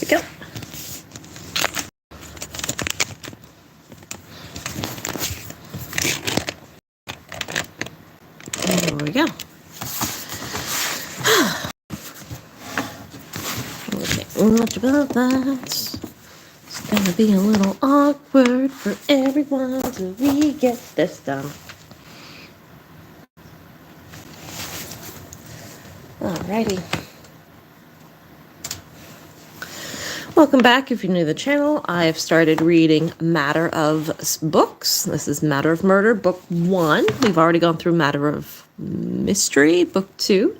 we go. There we go. Okay, much about that. It's gonna be a little awkward for everyone till we get this done. Alrighty. Welcome back. If you're new to the channel, I've started reading Matter of books. This is Matter of Murder, Book 1. We've already gone through Matter of Mystery, Book 2.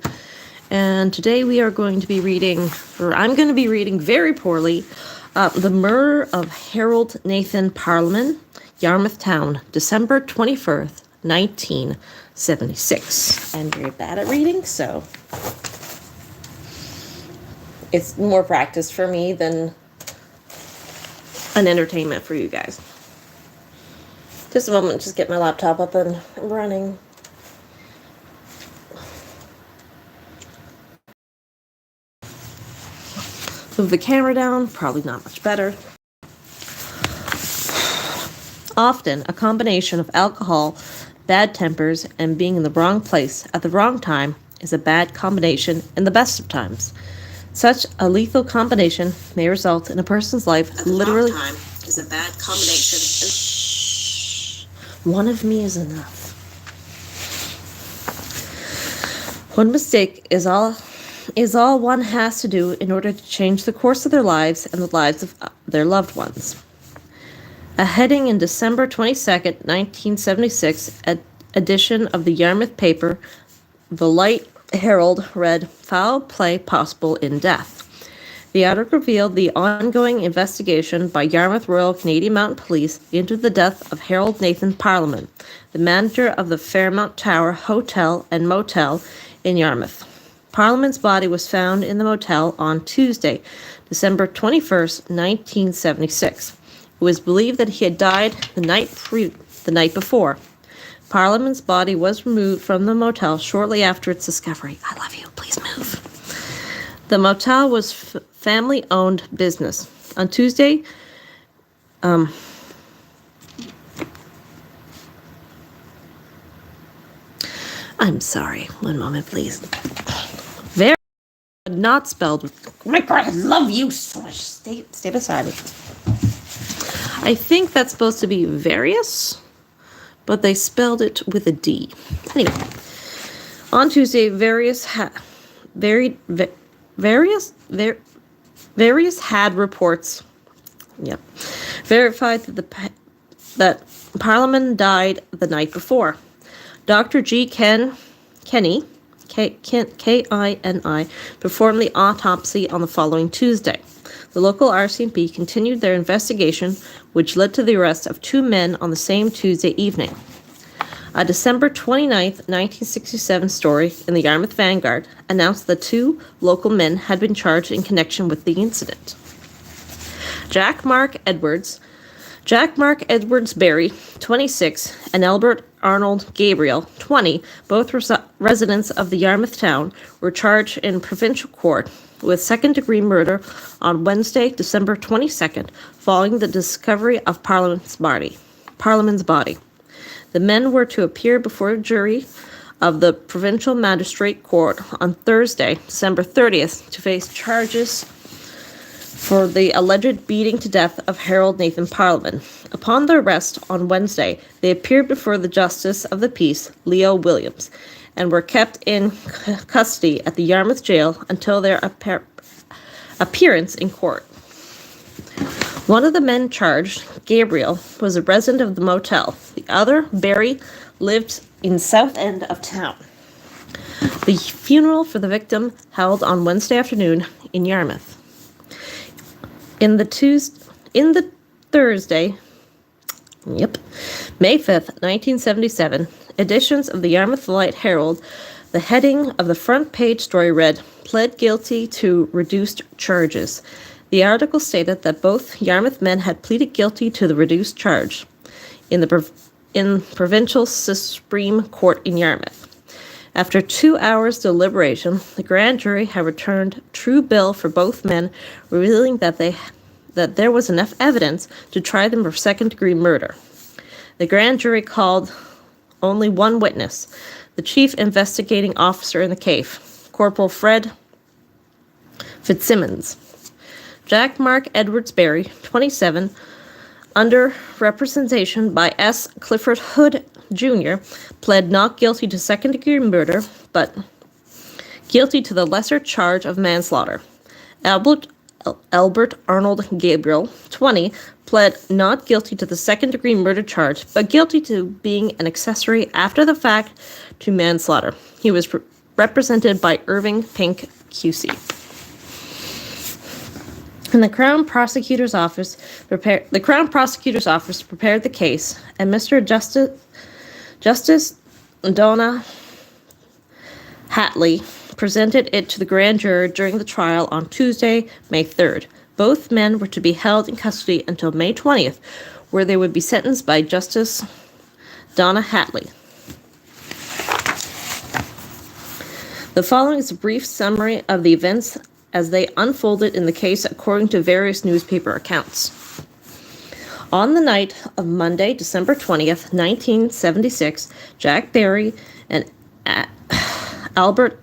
And today we are going to be reading, or I'm going to be reading very poorly, The Murder of Harold Nathan Parleman, Yarmouth Town, December 21st, 1976. I'm very bad at reading, so it's more practice for me than an entertainment for you guys. Just a moment, just get my laptop up and running. Move the camera down, probably not much better. Often, a combination of alcohol, bad tempers, and being in the wrong place at the wrong time is a bad combination in the best of times. Such a lethal combination may result in a person's life literally. At the wrong time is a bad combination. Shh. One of me is enough. One mistake is all one has to do in order to change the course of their lives and the lives of their loved ones. A heading in December 22nd, 1976 edition of the Yarmouth paper, The Light Herald, read, "Foul play possible in death." The article revealed the ongoing investigation by Yarmouth Royal Canadian Mounted Police into the death of Harold Nathan Parleman, the manager of the Fairmount Tower Hotel and Motel in Yarmouth. Parleman's body was found in the motel on Tuesday, December 21st, 1976. It was believed that he had died the night before. Parleman's body was removed from the motel shortly after its discovery. I love you. Please move. The motel was family-owned business. On Tuesday, I'm sorry. One moment, please. Very not spelled with. Oh my God, I love you so much. Stay beside me. I think that's supposed to be various, but they spelled it with a D. Anyway, on Tuesday, various had reports. Yep, verified that Parleman died the night before. Dr. G. Kenny, K-I-N-I, performed the autopsy on the following Tuesday. The local RCMP continued their investigation, which led to the arrest of two men on the same Tuesday evening. A December 29th, 1967 story in the Yarmouth Vanguard announced that two local men had been charged in connection with the incident. Jack Mark Edwards Berry, 26, and Albert Arnold Gabriel, 20, both residents of the Yarmouth town, were charged in provincial court with second-degree murder on Wednesday, December 22nd, following the discovery of Parleman's body. The men were to appear before a jury of the Provincial Magistrate Court on Thursday, December 30th, to face charges for the alleged beating to death of Harold Nathan Parleman. Upon their arrest on Wednesday, they appeared before the Justice of the Peace, Leo Williams, and were kept in custody at the Yarmouth jail until their appearance in court. One of the men charged, Gabriel, was a resident of the motel. The other, Barry, lived in south end of town. The funeral for the victim held on Wednesday afternoon in Yarmouth. In the Thursday, May 5th, 1977, editions of the Yarmouth Light Herald, the heading of the front page story read, "Pled guilty to reduced charges." The article stated that both Yarmouth men had pleaded guilty to the reduced charge in the Provincial Supreme Court in Yarmouth. After 2 hours deliberation, the grand jury had returned true bill for both men, revealing that there was enough evidence to try them for second-degree murder. The grand jury called only one witness, the chief investigating officer in the case, Corporal Fred Fitzsimmons. Jack Mark Edwards Berry, 27, under representation by S. Clifford Hood Jr., pled not guilty to second-degree murder, but guilty to the lesser charge of manslaughter. Albert Arnold Gabriel, 20, pled not guilty to the second-degree murder charge, but guilty to being an accessory after the fact to manslaughter. He was represented by Irving Pink, QC. And the Crown Prosecutor's Office prepared the case, and Mr. Justice Donna Hatley presented it to the grand jury during the trial on Tuesday, May 3rd. Both men were to be held in custody until May 20th, where they would be sentenced by Justice Donna Hatley. The following is a brief summary of the events as they unfolded in the case according to various newspaper accounts. On the night of Monday, December 20th, 1976, Jack Berry and Albert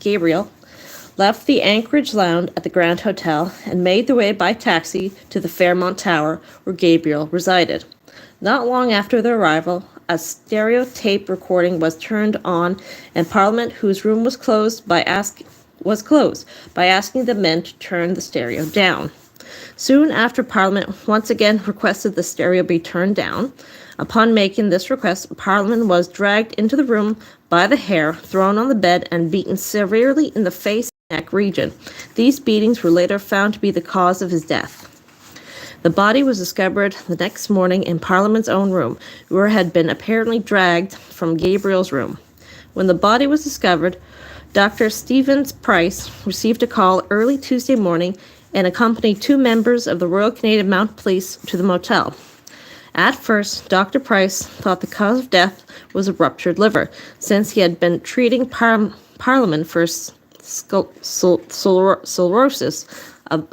Gabriel left the Anchorage Lounge at the Grand Hotel and made their way by taxi to the Fairmont Tower where Gabriel resided. Not long after their arrival, a stereo tape recording was turned on and Parliament, whose room was closed by asking the men to turn the stereo down. Soon after, Parliament once again requested the stereo be turned down. Upon making this request, Parliament was dragged into the room by the hair, thrown on the bed, and beaten severely in the face and neck region. These beatings were later found to be the cause of his death. The body was discovered the next morning in Parliament's own room, where it had been apparently dragged from Gabriel's room. When the body was discovered, Dr. Stevens Price received a call early Tuesday morning and accompanied 2 members of the Royal Canadian Mounted Police to the motel. At first, Dr. Price thought the cause of death was a ruptured liver, since he had been treating Parliament for cirrhosis of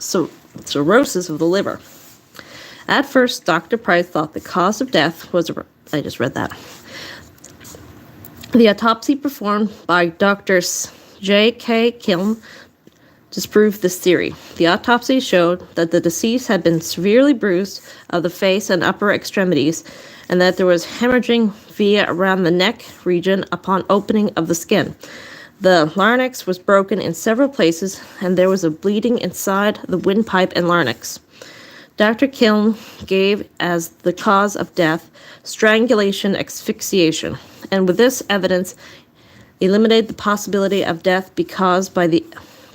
the liver. At first, Dr. Price thought the cause of death was I just read that. The autopsy performed by Drs. J.K. Kilm disproved this theory. The autopsy showed that the deceased had been severely bruised of the face and upper extremities, and that there was hemorrhaging via around the neck region upon opening of the skin. The larynx was broken in several places, and there was a bleeding inside the windpipe and larynx. Dr. Kilm gave as the cause of death strangulation asphyxiation, and with this evidence eliminated the possibility of death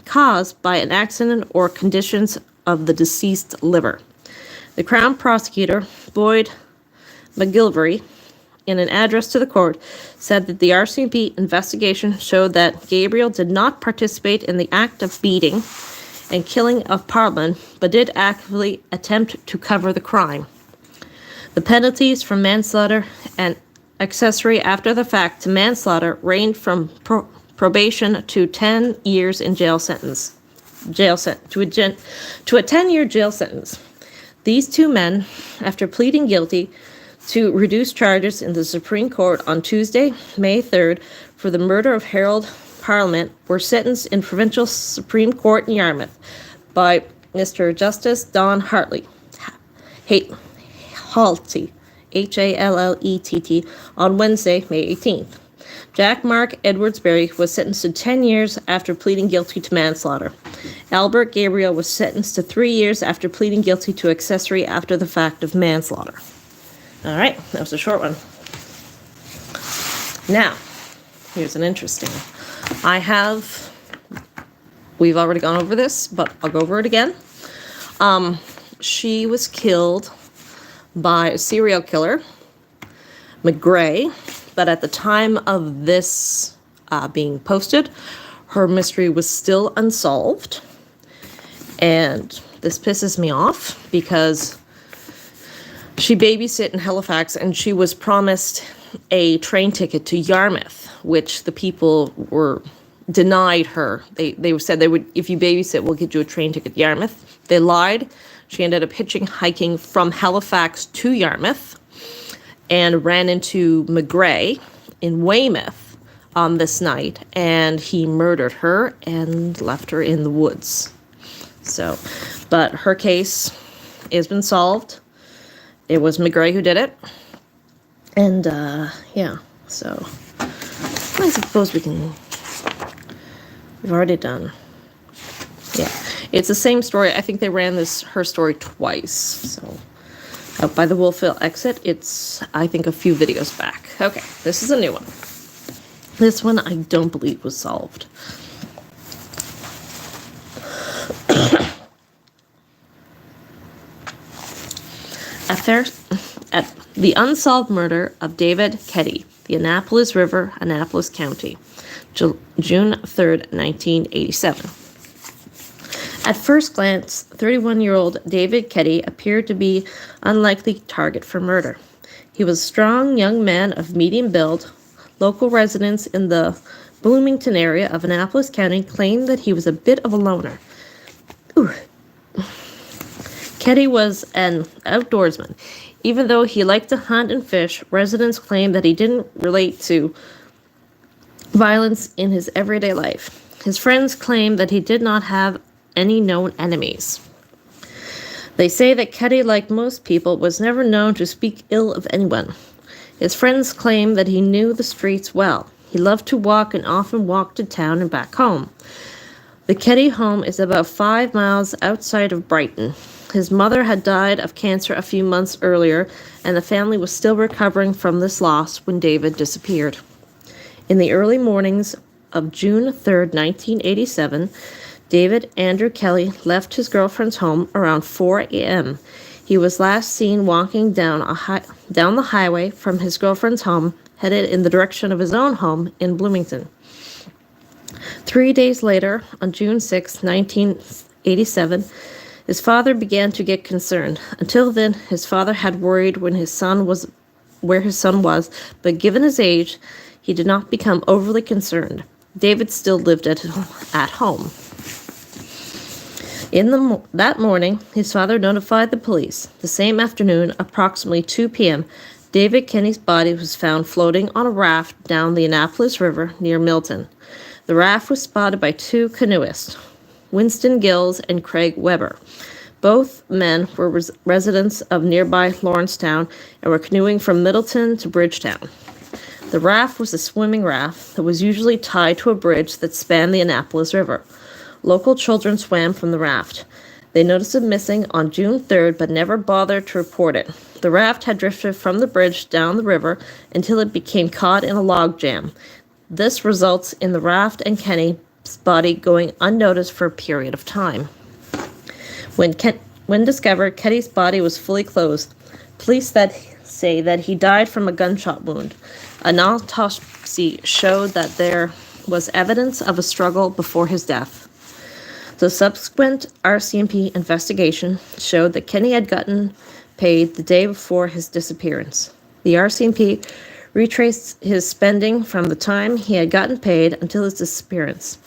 caused by an accident or conditions of the deceased liver. The Crown Prosecutor, Boyd McGilvery, in an address to the court, said that the RCMP investigation showed that Gabriel did not participate in the act of beating and killing of Parleman, but did actively attempt to cover the crime. The penalties for manslaughter and accessory after the fact to manslaughter ranged from probation to 10 years in jail sentence. To a 10-year jail sentence. These 2 men, after pleading guilty to reduced charges in the Supreme Court on Tuesday, May 3rd, for the murder of Harold Parliament, were sentenced in Provincial Supreme Court in Yarmouth by Mr. Justice Don Hartley, Halty, Hallett, on Wednesday, May 18th. Jack Mark Edwards Berry was sentenced to 10 years after pleading guilty to manslaughter. Albert Gabriel was sentenced to 3 years after pleading guilty to accessory after the fact of manslaughter. All right, that was a short one. Now, here's an interesting one. We've already gone over this, but I'll go over it again. She was killed by a serial killer, McGray, but at the time of this being posted, her mystery was still unsolved. And this pisses me off because she babysit in Halifax and she was promised a train ticket to Yarmouth, which the people were denied her. They said they would, if you babysit, we'll get you a train ticket to Yarmouth. They lied. She ended up hiking from Halifax to Yarmouth and ran into McGray in Weymouth on this night, and he murdered her and left her in the woods. So, but her case has been solved. It was McGray who did it. And, yeah, so I suppose we've already done. Yeah, it's the same story. I think they ran her story twice. So, out by the Wolfville exit, it's, I think, a few videos back. Okay, this is a new one. This one I don't believe was solved. At the unsolved murder of David Keddy, the Annapolis River, Annapolis County, June 3rd, 1987. At first glance, 31-year-old David Keddy appeared to be an unlikely target for murder. He was a strong young man of medium build. Local residents in the Bloomington area of Annapolis County claimed that he was a bit of a loner. Keddy was an outdoorsman. Even though he liked to hunt and fish, residents claimed that he didn't relate to violence in his everyday life. His friends claimed that he did not have any known enemies. They say that Keddy, like most people, was never known to speak ill of anyone. His friends claim that he knew the streets well. He loved to walk and often walked to town and back home. The Keddy home is about 5 miles outside of Brighton. His mother had died of cancer a few months earlier, and the family was still recovering from this loss when David disappeared. In the early mornings of June 3rd, 1987, David Andrew Kelly left his girlfriend's home around 4 a.m. He was last seen walking down the highway from his girlfriend's home, headed in the direction of his own home in Bloomington. 3 days later, on June 6, 1987, his father began to get concerned. Until then, his father had worried where his son was, but given his age, he did not become overly concerned. David still lived at home. That morning, his father notified the police. The same afternoon, approximately 2 p.m., David Kenny's body was found floating on a raft down the Annapolis River near Milton. The raft was spotted by 2 canoeists, Winston Gills and Craig Weber. Both men were residents of nearby Lawrencetown and were canoeing from Middleton to Bridgetown. The raft was a swimming raft that was usually tied to a bridge that spanned the Annapolis River. Local children swam from the raft. They noticed it missing on June 3rd, but never bothered to report it. The raft had drifted from the bridge down the river until it became caught in a log jam. This results in the raft and Kenny's body going unnoticed for a period of time. When discovered, Keddy's body was fully closed. Police say that he died from a gunshot wound. An autopsy showed that there was evidence of a struggle before his death. The subsequent RCMP investigation showed that Kenny had gotten paid the day before his disappearance. The RCMP retraced his spending from the time he had gotten paid until his disappearance.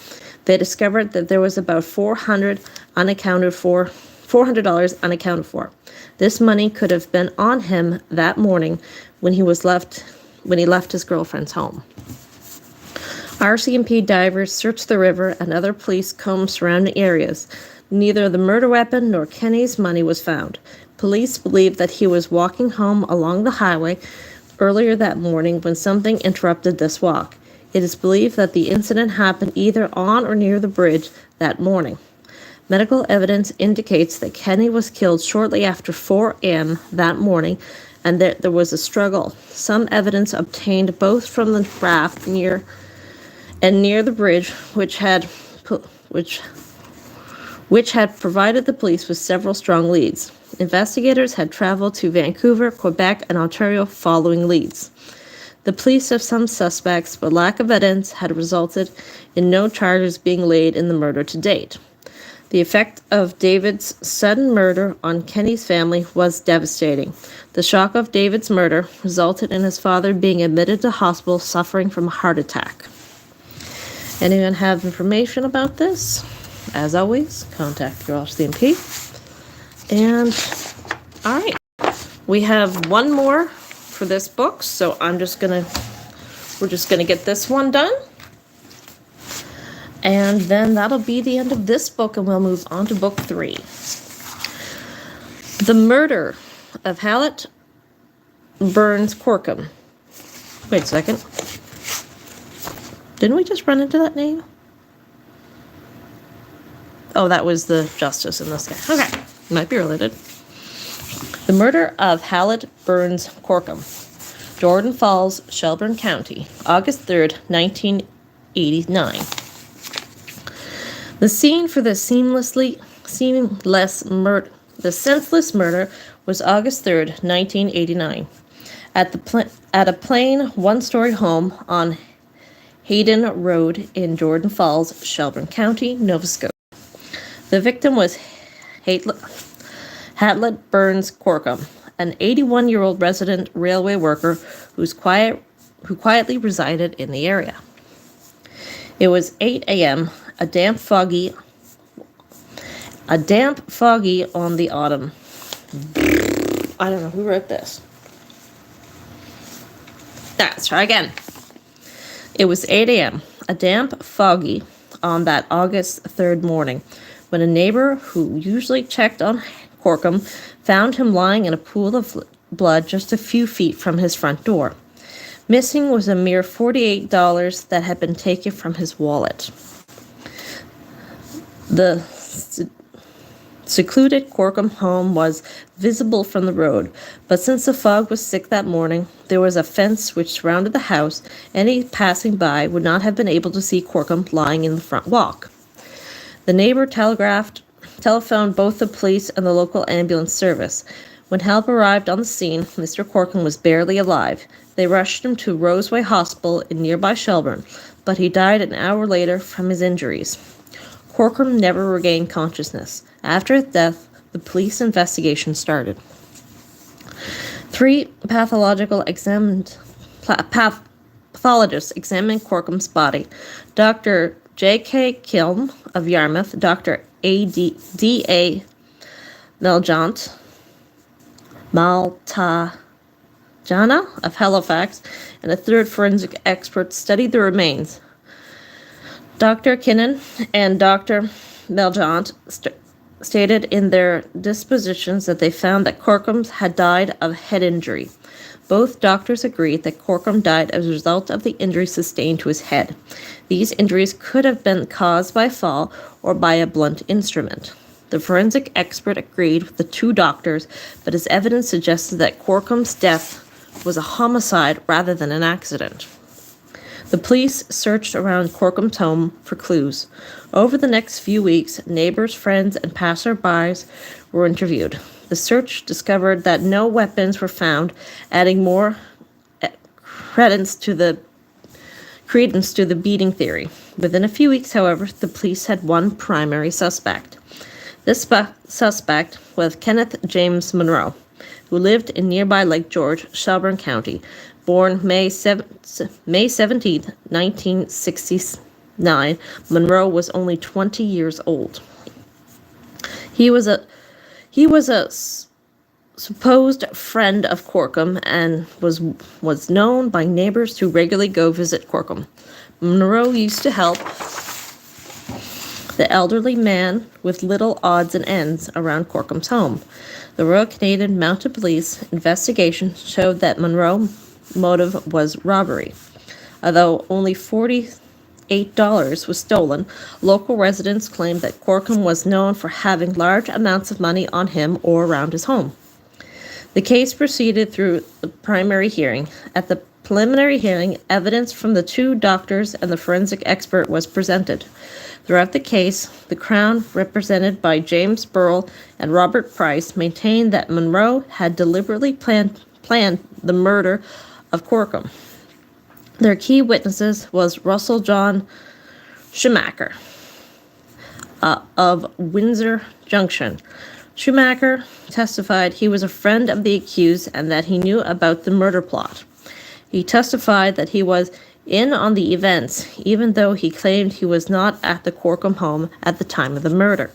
They discovered that there was about $400 unaccounted for. This money could have been on him that morning when he left his girlfriend's home. RCMP divers searched the river and other police combed surrounding areas. Neither the murder weapon nor Kenny's money was found. Police believe that he was walking home along the highway earlier that morning when something interrupted this walk. It is believed that the incident happened either on or near the bridge that morning. Medical evidence indicates that Kenny was killed shortly after 4 a.m. that morning and that there was a struggle. Some evidence obtained both from the raft near the bridge, which had provided the police with several strong leads. Investigators had traveled to Vancouver, Quebec, and Ontario following leads. The police have some suspects, but lack of evidence had resulted in no charges being laid in the murder to date. The effect of David's sudden murder on Kenny's family was devastating. The shock of David's murder resulted in his father being admitted to hospital suffering from a heart attack. Anyone have information about this? As always, contact your CMP. And, all right, we have one more for this book, so we're just gonna get this one done. And then that'll be the end of this book, and we'll move on to book 3. The Murder of Hallett Burns Corcum. Wait a second. Didn't we just run into that name? Oh, that was the justice in this case. Okay, might be related. The Murder of Hallett Burns Corcum. Jordan Falls, Shelburn County, August 3rd, 1989. The scene for the senseless murder was August 3rd, 1989, at a plain one-story home on Hayden Road in Jordan Falls, Shelburn County, Nova Scotia. The victim was Hallett Burns Corcum, an 81-year-old resident railway worker who quietly resided in the area. It was 8 a.m., a damp, foggy on the autumn. I don't know who wrote this. Let's try again. It was 8 a.m., a damp, foggy on that August 3rd morning, when a neighbor who usually checked on Corcum found him lying in a pool of blood just a few feet from his front door. Missing was a mere $48 that had been taken from his wallet. The secluded Corcum home was visible from the road, but since the fog was thick that morning, there was a fence which surrounded the house. Any passing by would not have been able to see Corcum lying in the front walk. The neighbor telephoned both the police and the local ambulance service. When help arrived on the scene, Mr. Corcum was barely alive. They rushed him to Roseway Hospital in nearby Shelburn, but he died an hour later from his injuries. Corcum never regained consciousness. After his death, the police investigation started. 3 pathologists examined Corcum's body. Dr. J.K. Kilm of Yarmouth, Dr. D.A. Maltajana of Halifax, and a third forensic expert studied the remains. Dr. Kinnan and Dr. Meljant stated in their dispositions that they found that Corcum had died of head injury. Both doctors agreed that Corcum died as a result of the injury sustained to his head. These injuries could have been caused by a fall or by a blunt instrument. The forensic expert agreed with the 2 doctors, but his evidence suggested that Corcum's death was a homicide rather than an accident. The police searched around Corcum's home for clues. Over the next few weeks, neighbors, friends, and passersby were interviewed. The search discovered that no weapons were found, adding more credence to the beating theory. Within a few weeks, however, the police had one primary suspect. This suspect was Kenneth James Monroe, who lived in nearby Lake George, Shelburn County. Born May 17, 1969, Monroe was only 20 years old. He was a supposed friend of Corcum and was known by neighbors to regularly go visit Corcum. Monroe used to help the elderly man with little odds and ends around Corcum's home. The Royal Canadian Mounted Police investigation showed that Monroe's motive was robbery. Although only $48 was stolen, local residents claimed that Corcum was known for having large amounts of money on him or around his home. The case proceeded through the primary hearing. At the preliminary hearing, evidence from the 2 doctors and the forensic expert was presented. Throughout the case, the Crown, represented by James Burrell and Robert Price, maintained that Monroe had deliberately planned the murder of Corcum. Their key witnesses was Russell John Schumacher, of Windsor Junction. Schumacher testified he was a friend of the accused and that he knew about the murder plot. He testified that he was in on the events, even though he claimed he was not at the Corcum home at the time of the murder.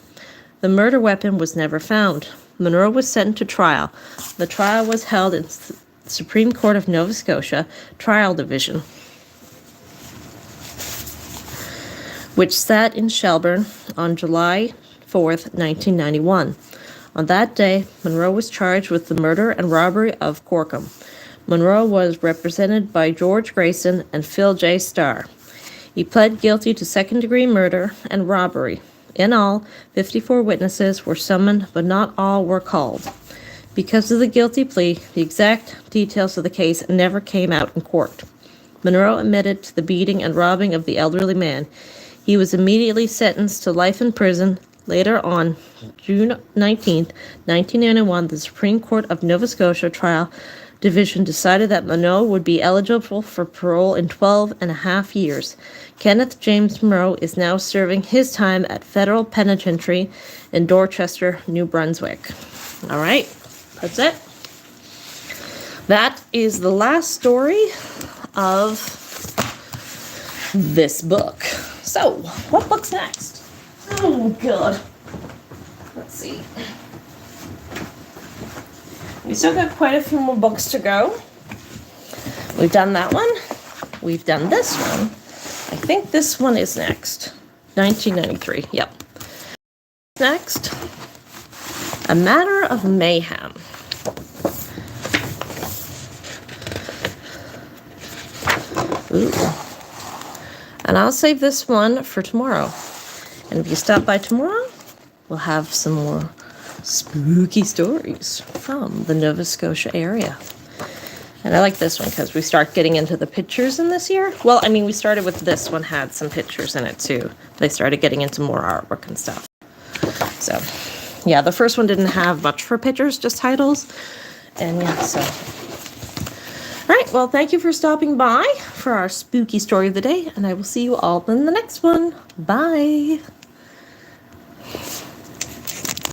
The murder weapon was never found. Monroe was sent to trial. The trial was held in the Supreme Court of Nova Scotia Trial Division, which sat in Shelburn on July 4th, 1991. On that day, Monroe was charged with the murder and robbery of Corcum. Monroe was represented by George Grayson and Phil J. Starr. He pled guilty to second-degree murder and robbery. In all, 54 witnesses were summoned, but not all were called. Because of the guilty plea, the exact details of the case never came out in court. Monroe admitted to the beating and robbing of the elderly man. He was immediately sentenced to life in prison. Later on, June 19, 1991, the Supreme Court of Nova Scotia Trial Division decided that Monroe would be eligible for parole in 12 and a half years. Kenneth James Monroe is now serving his time at Federal Penitentiary in Dorchester, New Brunswick. All right, that's it. That is the last story of this book. So, what book's next? Oh, God. Let's see. We still got quite a few more books to go. We've done that one. We've done this one. I think this one is next. 1993. Yep. Next, A Matter of Mayhem. Ooh. And I'll save this one for tomorrow. And if you stop by tomorrow, we'll have some more spooky stories from the Nova Scotia area. And I like this one because we start getting into the pictures in this year. Well, I mean, we started with this one, had some pictures in it too. But I started getting into more artwork and stuff. So, yeah, the first one didn't have much for pictures, just titles. And yeah, so. All right, well, thank you for stopping by for our spooky story of the day. And I will see you all in the next one. Bye.